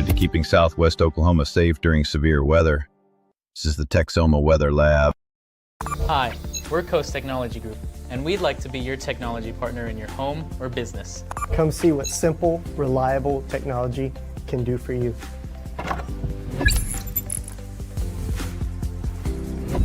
dedicated to keeping Southwest Oklahoma safe during severe weather. This is the Texoma Weather Lab. Hi, we're Coast Technology Group, and we'd like to be your technology partner in your home or business. Come see what simple, reliable technology can do for you.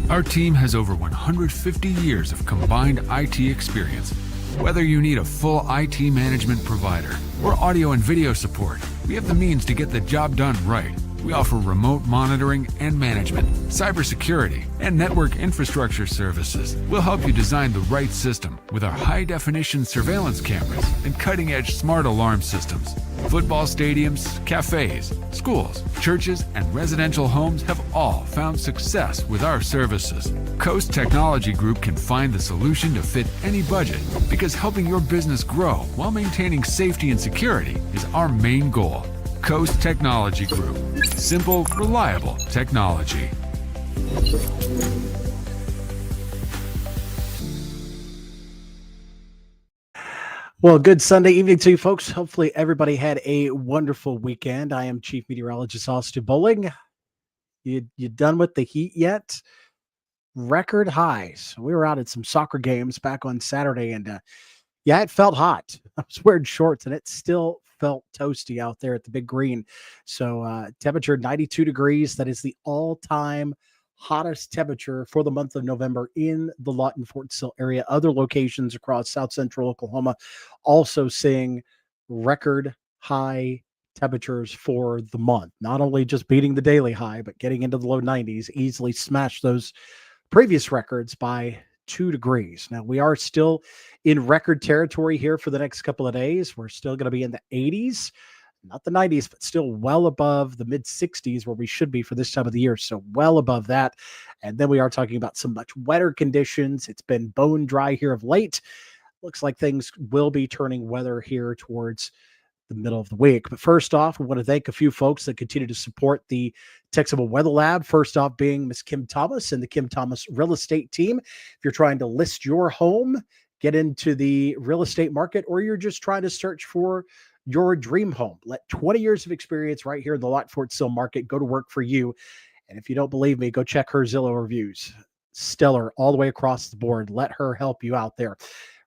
Our team has over 150 years of combined IT experience. Whether you need a full IT management provider or audio and video support, we have the means to get the job done right. We offer remote monitoring and management, cybersecurity, and network infrastructure services. We'll help you design the right system with our high-definition surveillance cameras and cutting-edge smart alarm systems. Football stadiums, cafes, schools, churches, and residential homes have all found success with our services. Coast Technology Group can find the solution to fit any budget because helping your business grow while maintaining safety and security is our main goal. Coast Technology Group. Simple, reliable technology. Well, good Sunday evening to you folks. Hopefully everybody had a wonderful weekend. I am Chief Meteorologist Austin Bowling. You done with the heat yet? Record highs. We were out at some soccer games back on Saturday, and yeah, it felt hot. I was wearing shorts, and it still felt toasty out there at the Big Green. So temperature 92 degrees. That is the all-time hottest temperature for the month of November in the Lawton Fort Sill area. Other locations across South Central Oklahoma also seeing record high temperatures for the month. Not only just beating the daily high, but getting into the low 90s, easily smashed those previous records by 2 degrees. Now, we are still in record territory here for the next couple of days. We're still going to be in the 80s, not the 90s, but still well above the mid 60s where we should be for this time of the year. So well above that. And then we are talking about some much wetter conditions. It's been bone dry here of late. Looks like things will be turning weather here towards the middle of the week. But first off, we want to thank a few folks that continue to support the Texoma Weather Lab. First off being Miss Kim Thomas and the Kim Thomas Real Estate Team. If you're trying to list your home, get into the real estate market, or you're just trying to search for your dream home, let 20 years of experience right here in the Lawton Fort Sill market go to work for you. And if you don't believe me, go check her Zillow reviews. Stellar all the way across the board. Let her help you out there.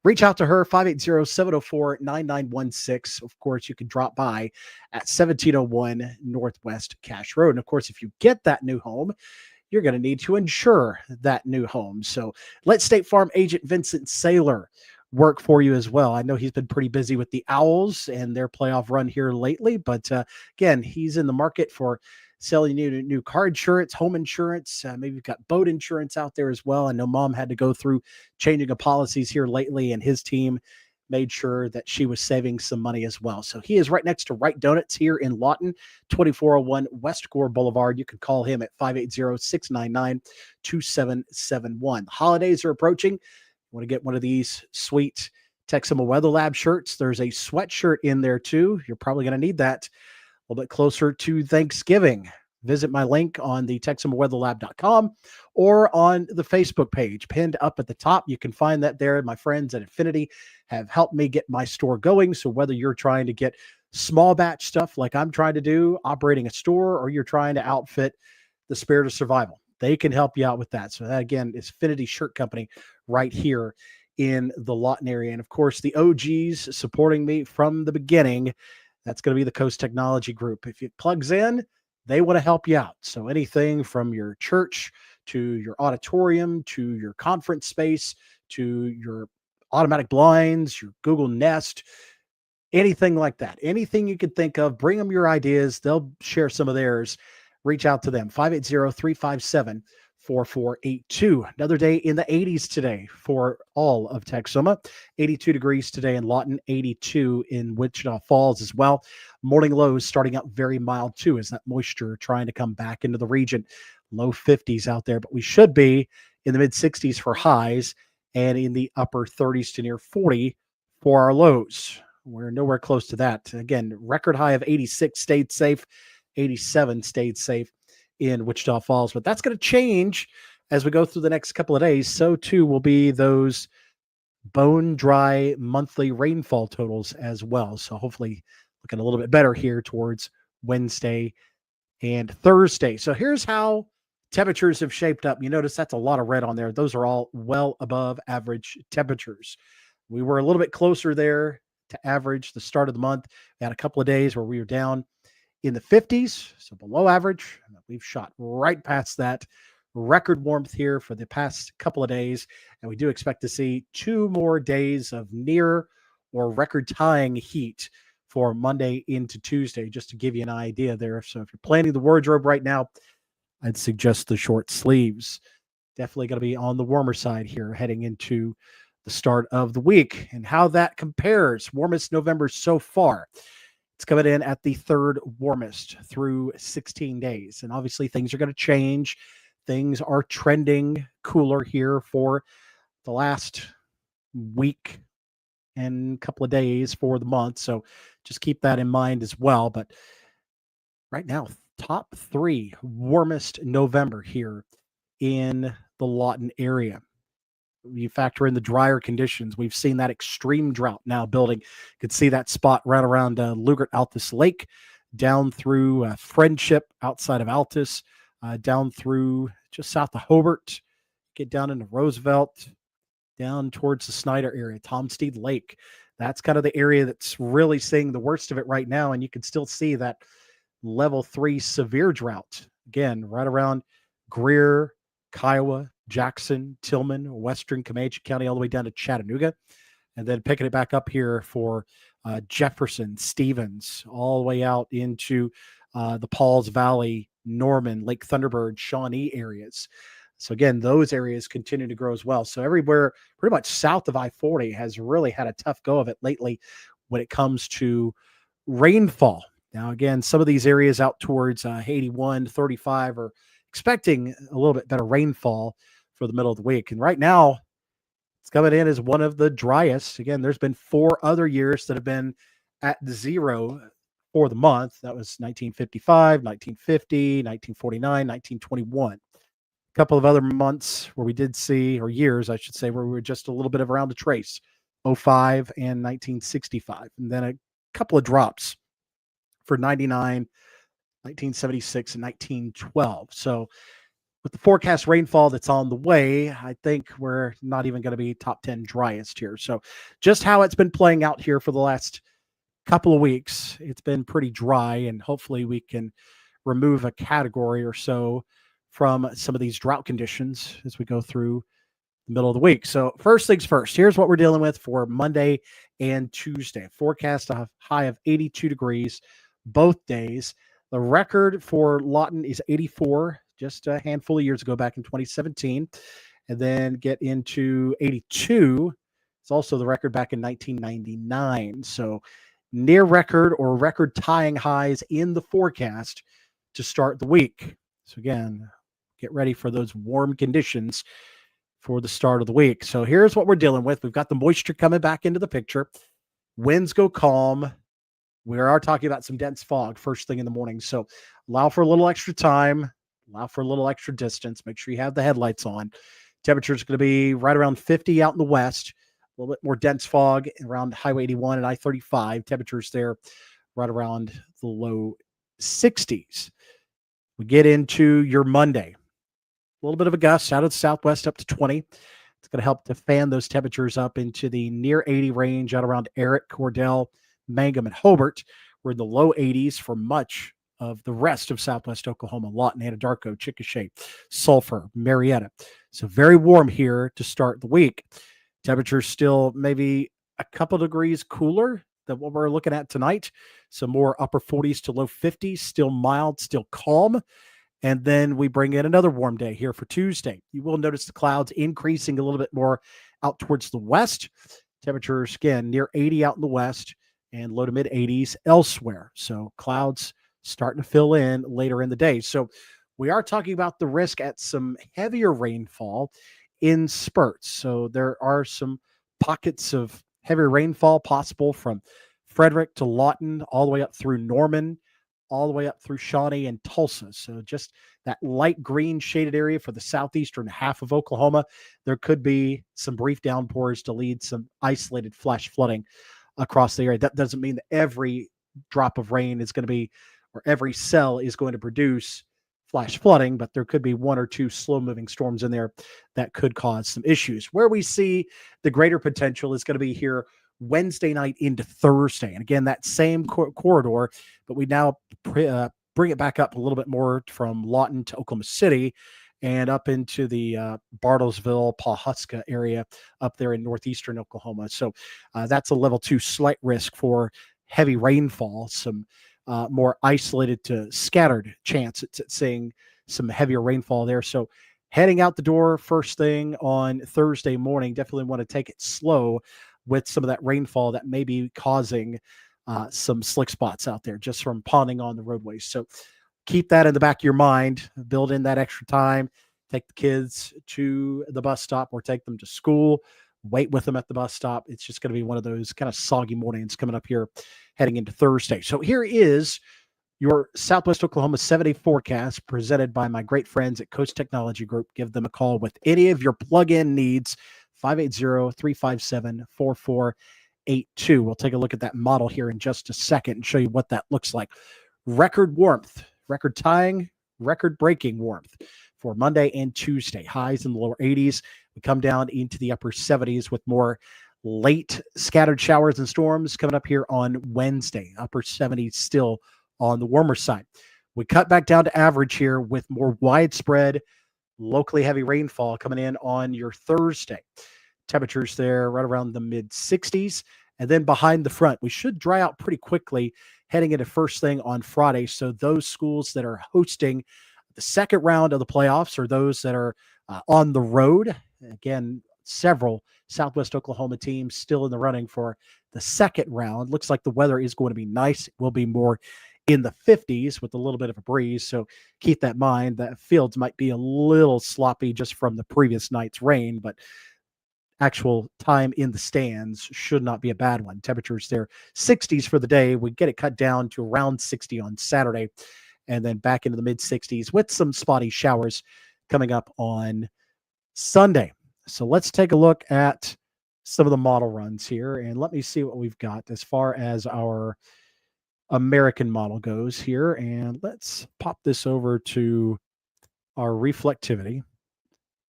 Reach out to her, 580-704-9916. Of course, you can drop by at 1701 Northwest Cache Road. And of course, if you get that new home, you're going to need to insure that new home. So let State Farm agent Vincent Saylor work for you as well. I know he's been pretty busy with the Owls and their playoff run here lately, but again, he's in the market for selling new car insurance, home insurance. Maybe you've got boat insurance out there as well. I know Mom had to go through changing of policies here lately, and his team made sure that she was saving some money as well. So he is right next to Wright Donuts here in Lawton, 2401 West Gore Boulevard. You can call him at 580-699-2771. Holidays are approaching. You want to get one of these sweet Texoma Weather Lab shirts. There's a sweatshirt in there too. You're probably going to need that a little bit closer to Thanksgiving. Visit my link on the TexomaWeatherLab.com or on the Facebook page pinned up at the top. You can find that there. My friends at Infinity have helped me get my store going. So whether you're trying to get small batch stuff like I'm trying to do, operating a store, or you're trying to outfit the Spirit of Survival, they can help you out with that. So that, again, is Infinity Shirt Company right here in the Lawton area. And of course, the OGs supporting me from the beginning, that's going to be the Coast Technology Group. If it plugs in, they want to help you out. So anything from your church to your auditorium to your conference space to your automatic blinds, your Google Nest, anything like that, anything you could think of, bring them your ideas. They'll share some of theirs. Reach out to them, 580-357-4482. Another day in the 80s today for all of Texoma. 82 degrees today in Lawton, 82 in Wichita Falls as well. Morning lows starting out very mild too, as that moisture trying to come back into the region. Low 50s out there, but we should be in the mid 60s for highs and in the upper 30s to near 40 for our lows. We're nowhere close to that. Again, record high of 86 stayed safe. 87 stayed safe in Wichita Falls, but that's going to change as we go through the next couple of days. So too will be those bone dry monthly rainfall totals as well. So hopefully looking a little bit better here towards Wednesday, and Thursday. So here's how temperatures have shaped up. You notice that's a lot of red on there. Those are all well above average temperatures. We were a little bit closer there to average the start of the month. We had a couple of days where we were down in the 50s, so below average. We've shot right past that. Record warmth here for the past couple of days, and we do expect to see 2 more days of near or record tying heat for Monday into Tuesday, just to give you an idea there. So if you're planning the wardrobe right now, I'd suggest the short sleeves. Definitely going to be on the warmer side here heading into the start of the week. And how that compares, warmest November so far. It's coming in at the 3rd warmest through 16 days. And obviously things are going to change. Things are trending cooler here for the last week and couple of days for the month. So just keep that in mind as well. But right now, top 3 warmest November here in the Lawton area. You factor in the drier conditions. We've seen that extreme drought now building. You could see that spot right around Lugert Altus Lake, down through Friendship outside of Altus, down through just south of Hobart, get down into Roosevelt, down towards the Snyder area, Tom Steed Lake. That's kind of the area that's really seeing the worst of it right now. And you can still see that level 3 severe drought. Again, right around Greer, Kiowa, Jackson, Tillman, Western Comanche County, all the way down to Chattanooga. And then picking it back up here for Jefferson, Stevens, all the way out into the Pauls Valley, Norman, Lake Thunderbird, Shawnee areas. So again, those areas continue to grow as well. So everywhere pretty much south of I-40 has really had a tough go of it lately when it comes to rainfall. Now, again, some of these areas out towards 81, 35 are expecting a little bit better rainfall for the middle of the week. And right now, it's coming in as one of the driest. Again, there's been 4 other years that have been at 0 for the month. That was 1955, 1950, 1949, 1921. A couple of other months where we did see, or years, I should say, where we were just a little bit of around the trace, 05 and 1965. And then a couple of drops for 99, 1976, and 1912. So with the forecast rainfall that's on the way, I think we're not even going to be top 10 driest here. So just how it's been playing out here for the last couple of weeks, it's been pretty dry, and hopefully we can remove a category or so from some of these drought conditions as we go through the middle of the week. So first things first, here's what we're dealing with for Monday and Tuesday. Forecast a high of 82 degrees both days. The record for Lawton is 84, just a handful of years ago, back in 2017. And then get into 82. It's also the record back in 1999. So near record or record tying highs in the forecast to start the week. So again, get ready for those warm conditions for the start of the week. So here's what we're dealing with. We've got the moisture coming back into the picture. Winds go calm. We are talking about some dense fog first thing in the morning. So allow for a little extra time, allow for a little extra distance. Make sure you have the headlights on. Temperature is going to be right around 50 out in the west. A little bit more dense fog around Highway 81 and I-35. Temperatures there right around the low 60s. We get into your Monday. A little bit of a gust out of the southwest up to 20. It's going to help to fan those temperatures up into the near 80 range out around Eric, Cordell, Mangum, and Hobart. We're in the low 80s for much of the rest of southwest Oklahoma, Lawton, Anadarko, Chickasha, Sulphur, Marietta. So very warm here to start the week. Temperatures still maybe a couple degrees cooler than what we're looking at tonight. So more upper 40s to low 50s, still mild, still calm. And then we bring in another warm day here for Tuesday. You will notice the clouds increasing a little bit more out towards the west. Temperatures, again, near 80 out in the west and low to mid 80s elsewhere. So clouds starting to fill in later in the day. So we are talking about the risk at some heavier rainfall in spurts. So there are some pockets of heavier rainfall possible from Frederick to Lawton, all the way up through Norman, all the way up through Shawnee and Tulsa. So just that light green shaded area for the southeastern half of Oklahoma. There could be some brief downpours to lead some isolated flash flooding across the area. That doesn't mean that every drop of rain is going to be where every cell is going to produce flash flooding, but there could be one or two slow moving storms in there that could cause some issues. Where we see the greater potential is going to be here Wednesday night into Thursday. And again, that same corridor, but we now bring it back up a little bit more from Lawton to Oklahoma City and up into the Bartlesville, Pawhuska area up there in northeastern Oklahoma. So that's a level 2 slight risk for heavy rainfall, some more isolated to scattered chance at seeing some heavier rainfall there. So heading out the door first thing on Thursday morning, definitely want to take it slow with some of that rainfall that may be causing some slick spots out there just from ponding on the roadways. So keep that in the back of your mind, build in that extra time, take the kids to the bus stop or take them to school, wait with them at the bus stop. It's just going to be one of those kind of soggy mornings coming up here heading into Thursday. So here is your Southwest Oklahoma 7-day forecast presented by my great friends at Coast Technology Group. Give them a call with any of your plug-in needs, 580-357-4482. We'll take a look at that model here in just a second and show you what that looks like. Record warmth, record tying, record breaking warmth for Monday and Tuesday. Highs in the lower 80s. We come down into the upper 70s with more late scattered showers and storms coming up here on Wednesday. Upper 70s still on the warmer side. We cut back down to average here with more widespread, locally heavy rainfall coming in on your Thursday. Temperatures there right around the mid 60s. And then behind the front, we should dry out pretty quickly heading into first thing on Friday. So those schools that are hosting the second round of the playoffs or those that are on the road, again, several Southwest Oklahoma teams still in the running for the second round. Looks like the weather is going to be nice. It will be more in the 50s with a little bit of a breeze. So keep that in mind. The fields might be a little sloppy just from the previous night's rain, but actual time in the stands should not be a bad one. Temperatures there, 60s for the day. We get it cut down to around 60 on Saturday and then back into the mid 60s with some spotty showers coming up on Sunday. So let's take a look at some of the model runs here and let me see what we've got as far as our American model goes here. And let's pop this over to our reflectivity.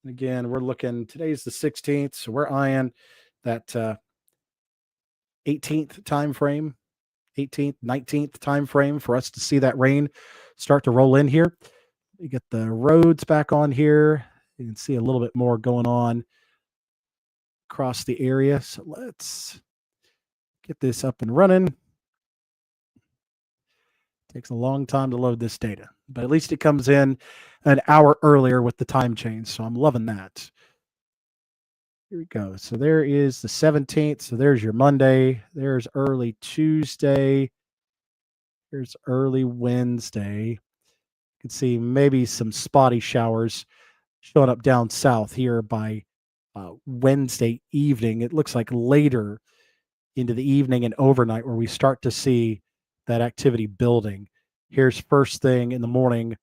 Again, we're looking, today's the 16th, so we're eyeing that 18th time frame, 18th, 19th time frame for us to see that rain start to roll in here. We get the roads back on here. You can see a little bit more going on across the area. So let's get this up and running. Takes a long time to load this data, but at least it comes in an hour earlier with the time change. So I'm loving that. Here we go. So there is the 17th. So there's your Monday. There's early Tuesday. Here's early Wednesday. You can see maybe some spotty showers showing up down south here by Wednesday evening. It looks like later into the evening and overnight where we start to see that activity building. Here's first thing in the morning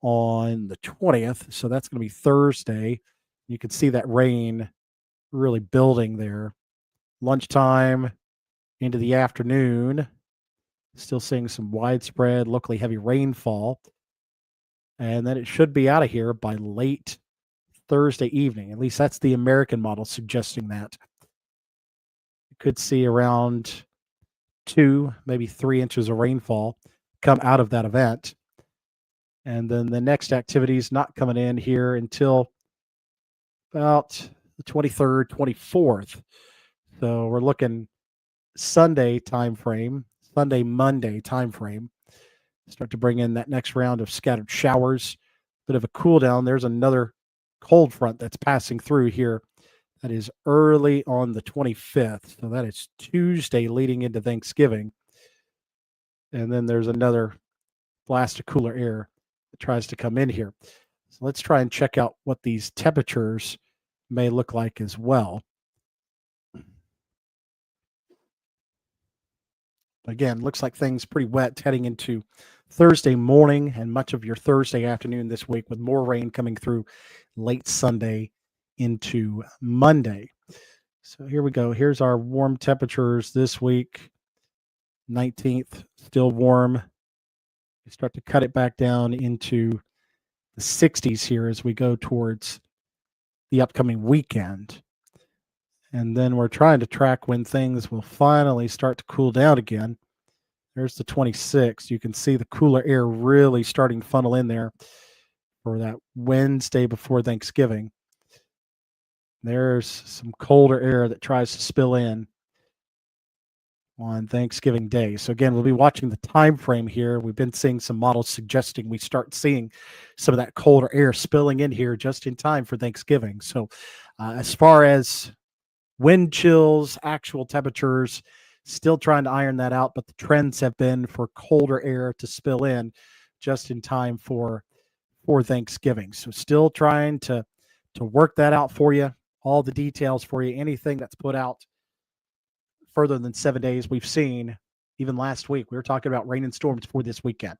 on the 20th. So that's going to be Thursday. You can see that rain really building there. Lunchtime into the afternoon. Still seeing some widespread, locally heavy rainfall. And then it should be out of here by late Thursday evening. At least that's the American model suggesting that. You could see around 2, maybe 3 inches of rainfall come out of that event. And then the next activity is not coming in here until about the 23rd, 24th. So we're looking Sunday time frame, Sunday, Monday time frame. Start to bring in that next round of scattered showers. Bit of a cool down. There's another cold front that's passing through here. That is early on the 25th. So that is Tuesday leading into Thanksgiving. And then there's another blast of cooler air that tries to come in here. So let's try and check out what these temperatures may look like as well. Again, looks like things pretty wet heading into Thursday morning and much of your Thursday afternoon this week with more rain coming through late Sunday into Monday. So here we go. Here's our warm temperatures this week. 19th, still warm. We start to cut it back down into the 60s here as we go towards the upcoming weekend. And then we're trying to track when things will finally start to cool down again. There's the 26th. You can see the cooler air really starting to funnel in there for that Wednesday before Thanksgiving. There's some colder air that tries to spill in on Thanksgiving Day. So again, we'll be watching the time frame here. We've been seeing some models suggesting we start seeing some of that colder air spilling in here just in time for Thanksgiving. So as far as wind chills, actual temperatures, still trying to iron that out, but the trends have been for colder air to spill in just in time for Thanksgiving. So still trying to work that out for you, all the details for you, anything that's put out further than 7 days. We've seen even last week, we were talking about rain and storms for this weekend,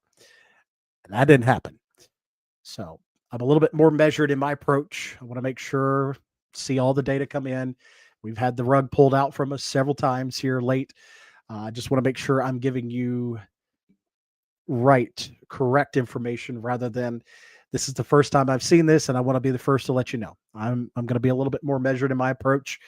and that didn't happen. So I'm a little bit more measured in my approach. I want to make sure, see all the data come in. We've had the rug pulled out from us several times here late. I just want to make sure I'm giving you correct information rather than this is the first time I've seen this and I want to be the first to let you know. I'm going to be a little bit more measured in my approach.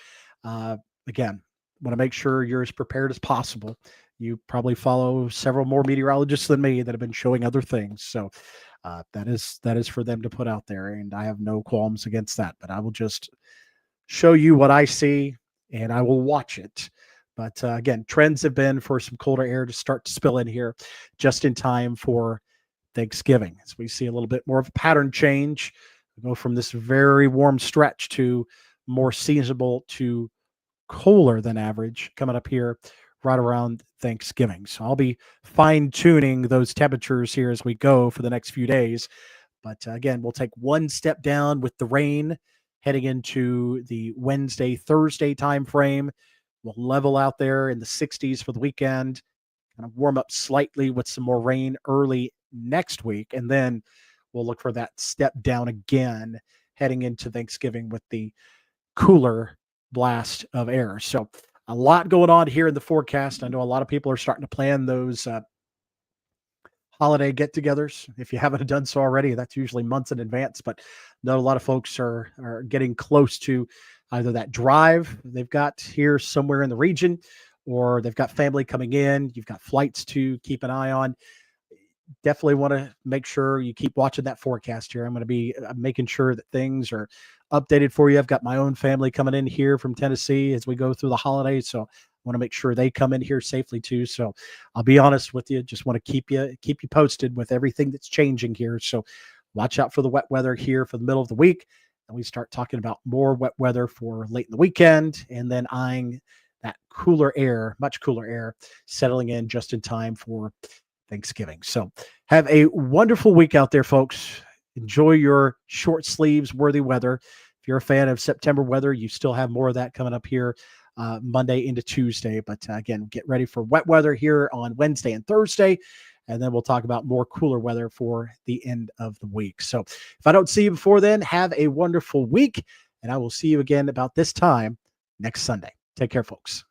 Again, want to make sure you're as prepared as possible. You probably follow several more meteorologists than me that have been showing other things. So that is for them to put out there, and I have no qualms against that. But I will just show you what I see, and I will watch it. But again, trends have been for some colder air to start to spill in here just in time for Thanksgiving. As we see a little bit more of a pattern change, we go from this very warm stretch to more seasonable to cooler than average coming up here right around Thanksgiving. So I'll be fine tuning those temperatures here as we go for the next few days. But again, we'll take one step down with the rain heading into the Wednesday, Thursday time frame. We'll level out there in the 60s for the weekend, kind of warm up slightly with some more rain early next week. And then we'll look for that step down again heading into Thanksgiving with the cooler blast of air. So a lot going on here in the forecast. I know a lot of people are starting to plan those holiday get-togethers. If you haven't done so already, that's usually months in advance, but not a lot of folks are getting close to either that drive they've got here somewhere in the region, or they've got family coming in. You've got flights to keep an eye on. Definitely want to make sure you keep watching that forecast here. I'm going to be making sure that things are updated for you. I've got my own family coming in here from Tennessee as we go through the holidays, so I want to make sure they come in here safely too. So I'll be honest with you, just want to keep you posted with everything that's changing here. So watch out for the wet weather here for the middle of the week, and we start talking about more wet weather for late in the weekend, and then eyeing that cooler air, much cooler air, settling in just in time for Thanksgiving. So have a wonderful week out there, folks. Enjoy your short sleeves worthy weather. If you're a fan of September weather, you still have more of that coming up here Monday into Tuesday. But again, get ready for wet weather here on Wednesday and Thursday. And then we'll talk about more cooler weather for the end of the week. So if I don't see you before then, have a wonderful week. And I will see you again about this time next Sunday. Take care, folks.